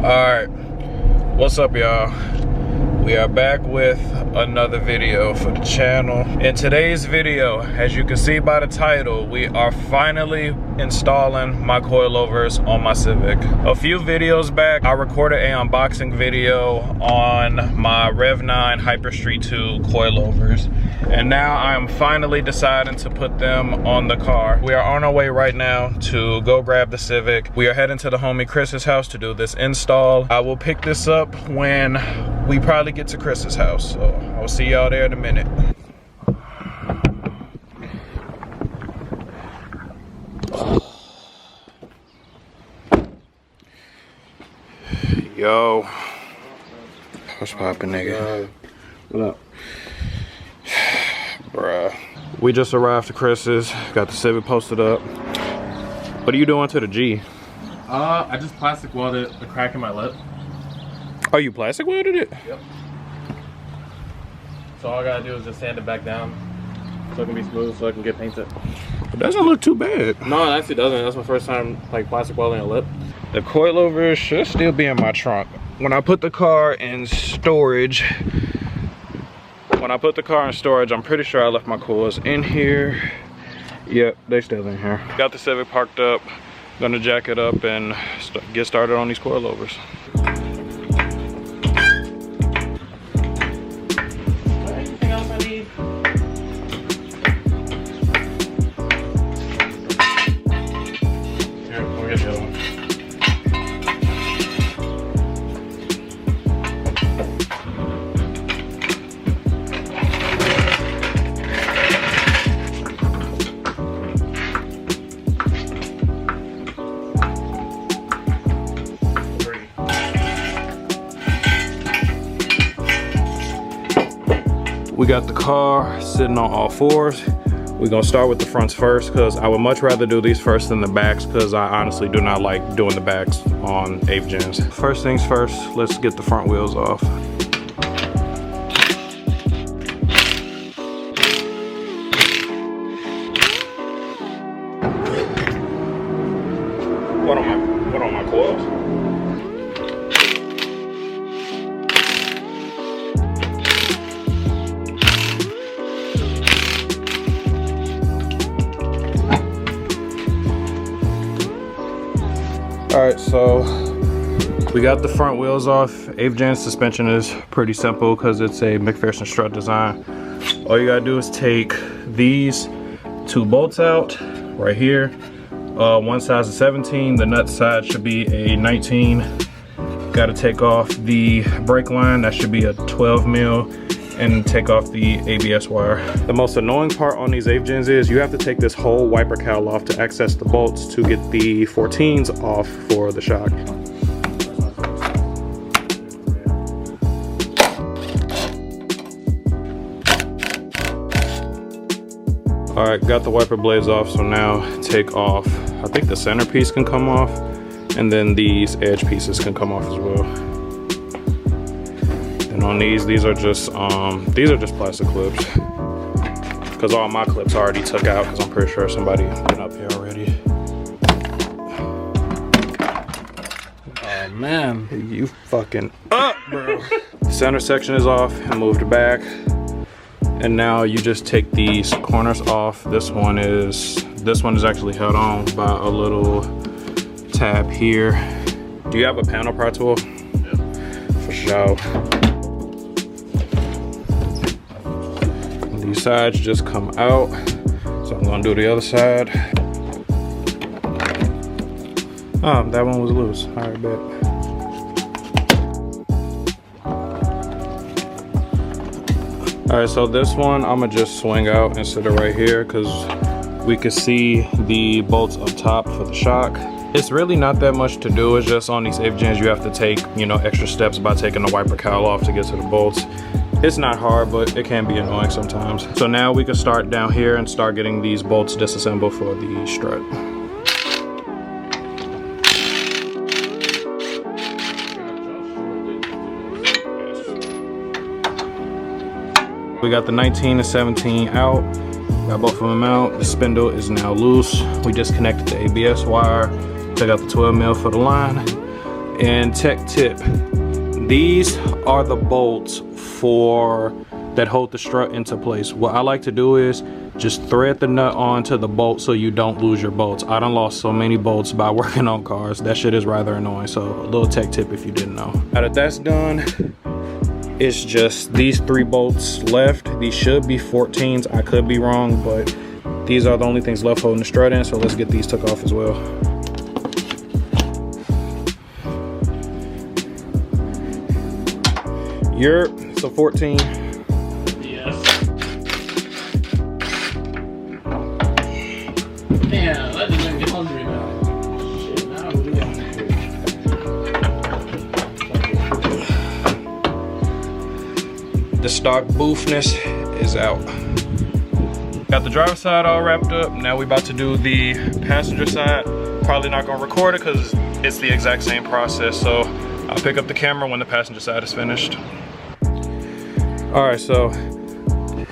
Alright, what's up y'all? We are back with another video for the channel. In today's video, as you can see by the title, we are finally installing my coilovers on my Civic. A few videos back, I recorded an unboxing video on my REV9 Street 2 coilovers. And now I am finally deciding to put them on the car. We are on our way right now to go grab the Civic. We are heading to the homie Chris's house to do this install. I will pick this up when we probably get to Chris's house. So I'll see y'all there in a minute. Yo. What's poppin', nigga? What up? Bruh. We just arrived to Chris's. Got the Civic posted up. What are you doing to the G? I just plastic welded a crack in my lip. Oh, you plastic welded it? Yep. So all I gotta do is just sand it back down so it can be smooth so I can get painted. It doesn't look too bad. No, it actually doesn't. That's my first time like plastic welding a lip. The coilovers should still be in my trunk. When I put the car in storage, I'm pretty sure I left my coils in here. Yep, they still in here. Got the Civic parked up. Gonna jack it up and get started on these coilovers. Anything else I need? Here, we'll get the other one. We got the car sitting on all fours. We're gonna start with the fronts first because I would much rather do these first than the backs because I honestly do not like doing the backs on 8th gens. First things first, let's get the front wheels off. What on my coils? Alright, so we got the front wheels off. 8th gen suspension is pretty simple because it's a McPherson strut design. All you gotta do is take these two bolts out right here. One side's a 17, the nut side should be a 19. Gotta take off the brake line, that should be a 12 mil, and take off the ABS wire. The most annoying part on these 8th gens is you have to take this whole wiper cowl off to access the bolts to get the 14s off for the shock. All right, got the wiper blades off, so now take off, I think the centerpiece can come off, and then these edge pieces can come off as well. And on these are just plastic clips. Because all my clips I already took out because I'm pretty sure somebody been up here already. Oh man. You fucking up, bro. The center section is off and moved back. And now you just take these corners off. This one is actually held on by a little tab here. Do you have a panel pry tool? Yeah. For sure. These sides just come out, so I'm gonna do the other side. Oh, that one was loose. All right, bet. All right, so this one I'm gonna just swing out and sit it right here because we can see the bolts up top for the shock. It's really not that much to do. It's just on these 8th gens you have to take, extra steps by taking the wiper cowl off to get to the bolts. It's not hard, but it can be annoying sometimes. So now we can start down here and start getting these bolts disassembled for the strut. We got the 19 and 17 out. Got both of them out. The spindle is now loose. We disconnected the ABS wire. Took out the 12 mil for the line. And tech tip, these are the bolts that hold the strut into place. What I like to do is just thread the nut onto the bolt so you don't lose your bolts. I done lost so many bolts by working on cars. That shit is rather annoying. So a little tech tip if you didn't know. Now that that's done, it's just these 3 bolts left. These should be 14s. I could be wrong, but these are the only things left holding the strut in. So let's get these took off as well. It's a 14. Yes. Damn, I just gonna get hungry now. Shit, now what do we have to do? The stock boofness is out. Got the driver's side all wrapped up. Now we about to do the passenger side. Probably not gonna record it because it's the exact same process. So I'll pick up the camera when the passenger side is finished. All right, so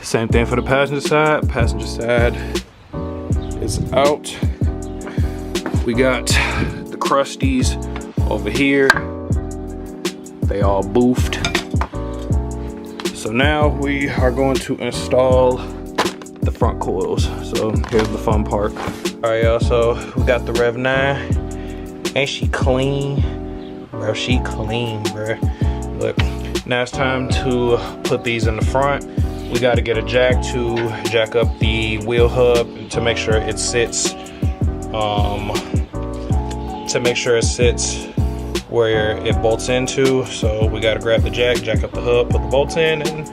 same thing for the passenger side. Passenger side is out. We got the crusties over here. They all boofed. So now we are going to install the front coils. So here's the fun part. All right, y'all, so we got the REV9. Ain't she clean? Bro, she clean, bro. Look. Now it's time to put these in the front. We got to get a jack to jack up the wheel hub to make sure it sits where it bolts into. So we got to grab the jack up the hub, put the bolts in, and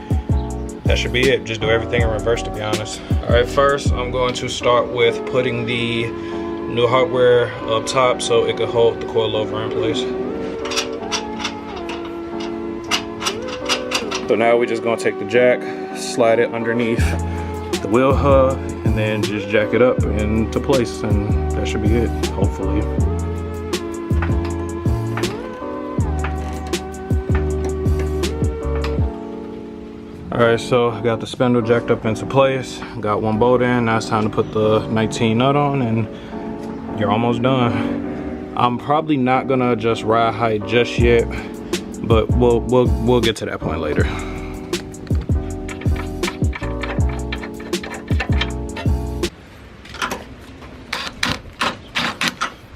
that should be it. Just do everything in reverse, to be honest. All right, first I'm going to start with putting the new hardware up top so it could hold the coilover in place. So now we're just gonna take the jack, slide it underneath the wheel hub, and then just jack it up into place, and that should be it, hopefully. All right, so I got the spindle jacked up into place, got 1 bolt in. Now it's time to put the 19 nut on, and you're almost done. I'm probably not gonna adjust ride height just yet, but we'll get to that point later.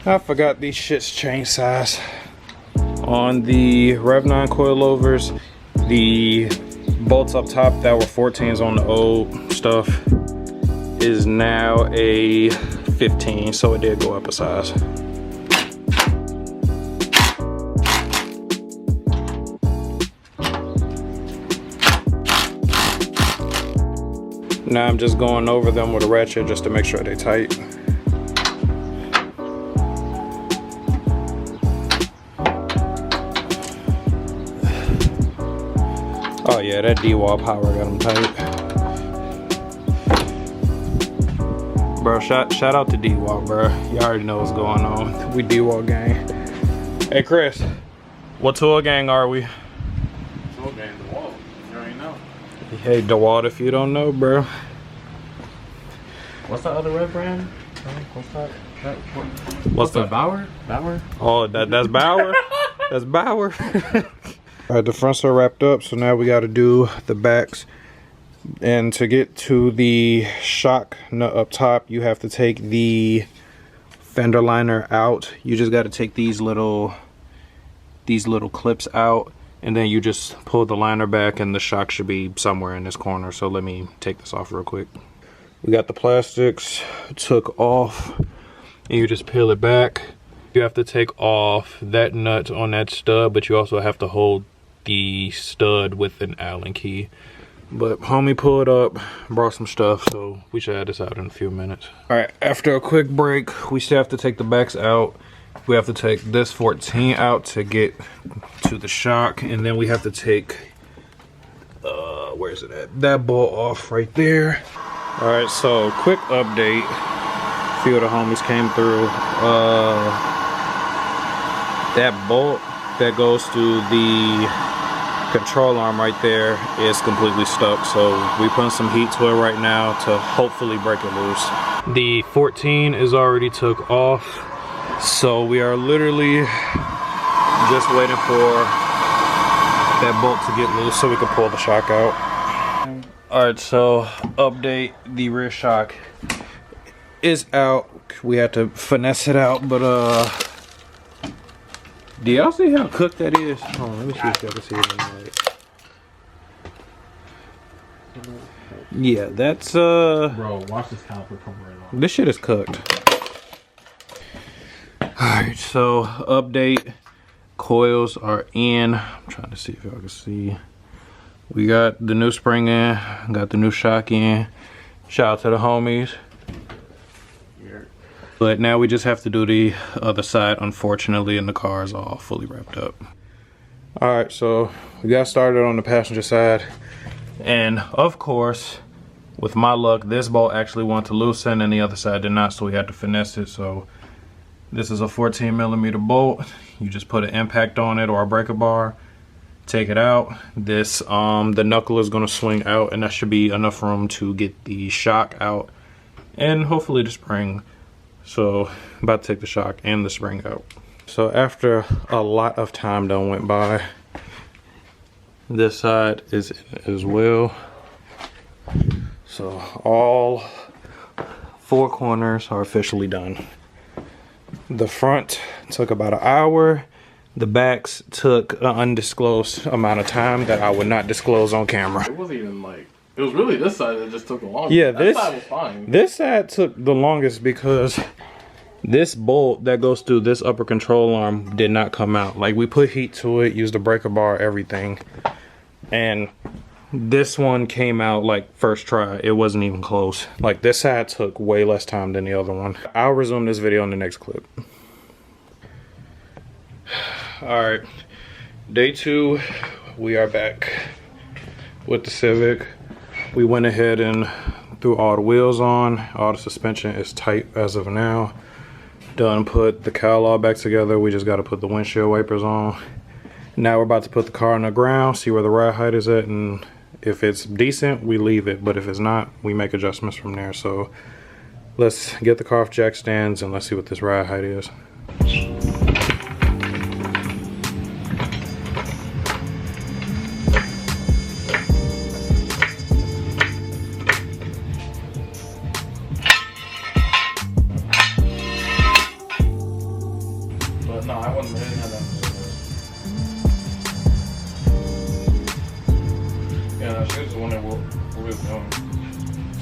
I forgot these shits change size. On the REV9 Coilovers, the bolts up top that were 14s on the old stuff is now a 15, so it did go up a size. Now I'm just going over them with a ratchet just to make sure they're tight. Oh yeah, that D-wall power got them tight. Bro, shout out to D-wall, bro. You already know what's going on. We D-wall gang. Hey Chris, what tool gang are we? Tool gang, DeWalt. You already know. Hey DeWalt, if you don't know, bro. What's the other red brand? What's that? What's that? Bauer? Oh, that's Bauer. That's Bauer. All right, the fronts are wrapped up, so now we got to do the backs. And to get to the shock nut up top, you have to take the fender liner out. You just got to take these little clips out, and then you just pull the liner back, and the shock should be somewhere in this corner. So let me take this off real quick. We got the plastics took off, and you just peel it back. You have to take off that nut on that stud, but you also have to hold the stud with an Allen key. But homie pulled up, brought some stuff, so we should have this out in a few minutes. All right, after a quick break, we still have to take the backs out. We have to take this 14 out to get to the shock, and then we have to take, where's it at? That bolt off right there. All right, so quick update. A few of the homies came through. That bolt that goes to the control arm right there is completely stuck, so we putting some heat to it right now to hopefully break it loose. The 14 is already took off, so we are literally Just waiting for that bolt to get loose so we can pull the shock out. Alright, so update, the rear shock is out. We had to finesse it out, but do y'all see how cooked that is? Hold on, let me see if y'all can see it in the light. Yeah, that's Bro, watch this caliper come right off. this shit is cooked. Alright, so update, coils are in. I'm trying to see if y'all can see. We got the new spring in, got the new shock in. Shout out to the homies. But now we just have to do the other side, unfortunately, and the car is all fully wrapped up. Alright, so we got started on the passenger side. And of course, with my luck, this bolt actually wanted to loosen and the other side did not, so we had to finesse it. So this is a 14mm bolt. You just put an impact on it or a breaker bar, take it out. This the knuckle is going to swing out, and that should be enough room to get the shock out and hopefully the spring. So I'm about to take the shock and the spring out. So after a lot of time done went by, this side is in as well. So all 4 corners are officially done. The front took about an hour. The backs took an undisclosed amount of time that I would not disclose on camera. It wasn't even like, it was really this side that just took the longest. Yeah, that side was fine. This side took the longest because this bolt that goes through this upper control arm did not come out. Like, we put heat to it, used a breaker bar, everything. And this one came out like first try. It wasn't even close. Like, this side took way less time than the other one. I'll resume this video in the next clip. Alright, day 2, we are back with the Civic. We went ahead and threw all the wheels on. All the suspension is tight as of now. Done put the cowl all back together. We just got to put the windshield wipers on. Now we're about to put the car on the ground, see where the ride height is at, and if it's decent, we leave it. But if it's not, we make adjustments from there. So let's get the car off jack stands and let's see what this ride height is. But no, I didn't have that. Yeah, she was the one that we was doing.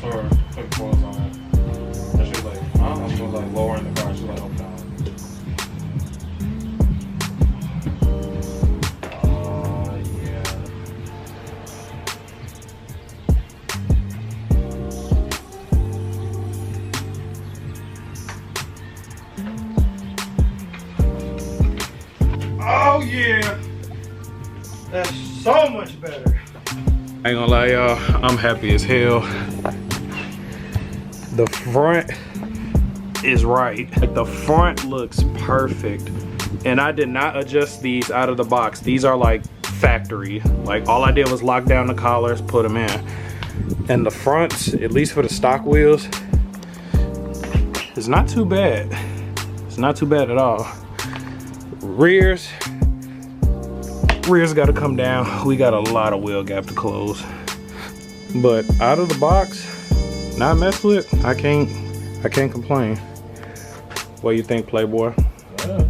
Or put coils on it. And she was like, she was like lowering the car. She was like, up down. Yeah. Oh yeah, that's so much better. I ain't gonna lie, y'all, I'm happy as hell. The front is right. The front looks perfect. And I did not adjust these out of the box. These are like factory. Like, all I did was lock down the collars, put them in. And the front, at least for the stock wheels, is not too bad. It's not too bad at all. Rears got to come down. We got a lot of wheel gap to close, but out of the box, not messed with. I can't complain. What do you think, Playboy? Yeah,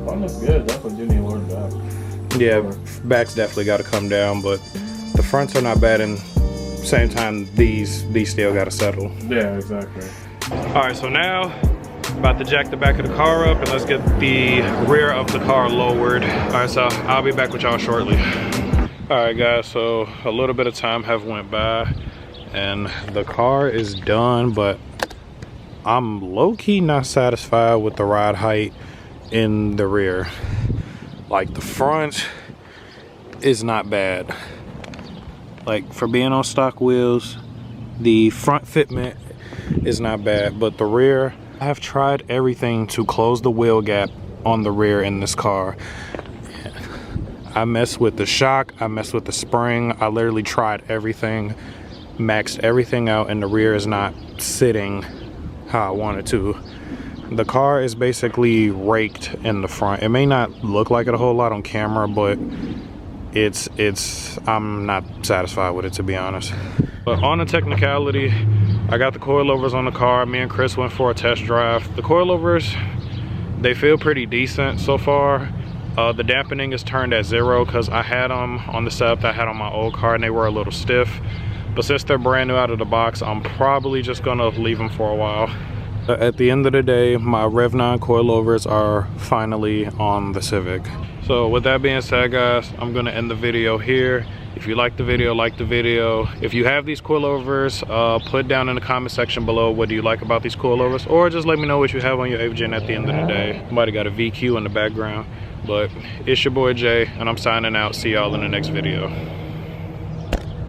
front looks good. Definitely do need a lower back. Yeah, backs definitely got to come down, but the fronts are not bad. And same time, these still got to settle. Yeah, exactly. All right, so now about to jack the back of the car up and let's get the rear of the car lowered. All right, so I'll be back with y'all shortly. All right, guys, so a little bit of time have went by and the car is done, but I'm low-key not satisfied with the ride height in the rear. Like, the front is not bad. Like, for being on stock wheels, the front fitment is not bad, but the rear, I have tried everything to close the wheel gap on the rear in this car. I messed with the shock, I messed with the spring, I literally tried everything, maxed everything out, and the rear is not sitting how I wanted to. The car is basically raked in the front. It may not look like it a whole lot on camera, but I'm not satisfied with it, to be honest. But on the technicality, I got the coilovers on the car. Me and Chris went for a test drive. The coilovers, they feel pretty decent so far. The dampening is turned at 0 because I had them on the setup that I had on my old car and they were a little stiff. But since they're brand new out of the box, I'm probably just gonna leave them for a while. At the end of the day, my REV9 coilovers are finally on the Civic. So with that being said, guys, I'm gonna end the video here. If you like the video, like the video. If you have these coilovers, put down in the comment section below what do you like about these coilovers, or just let me know what you have on your Avgen at the end of the day. Somebody got a VQ in the background. But it's your boy Jay, and I'm signing out. See y'all in the next video.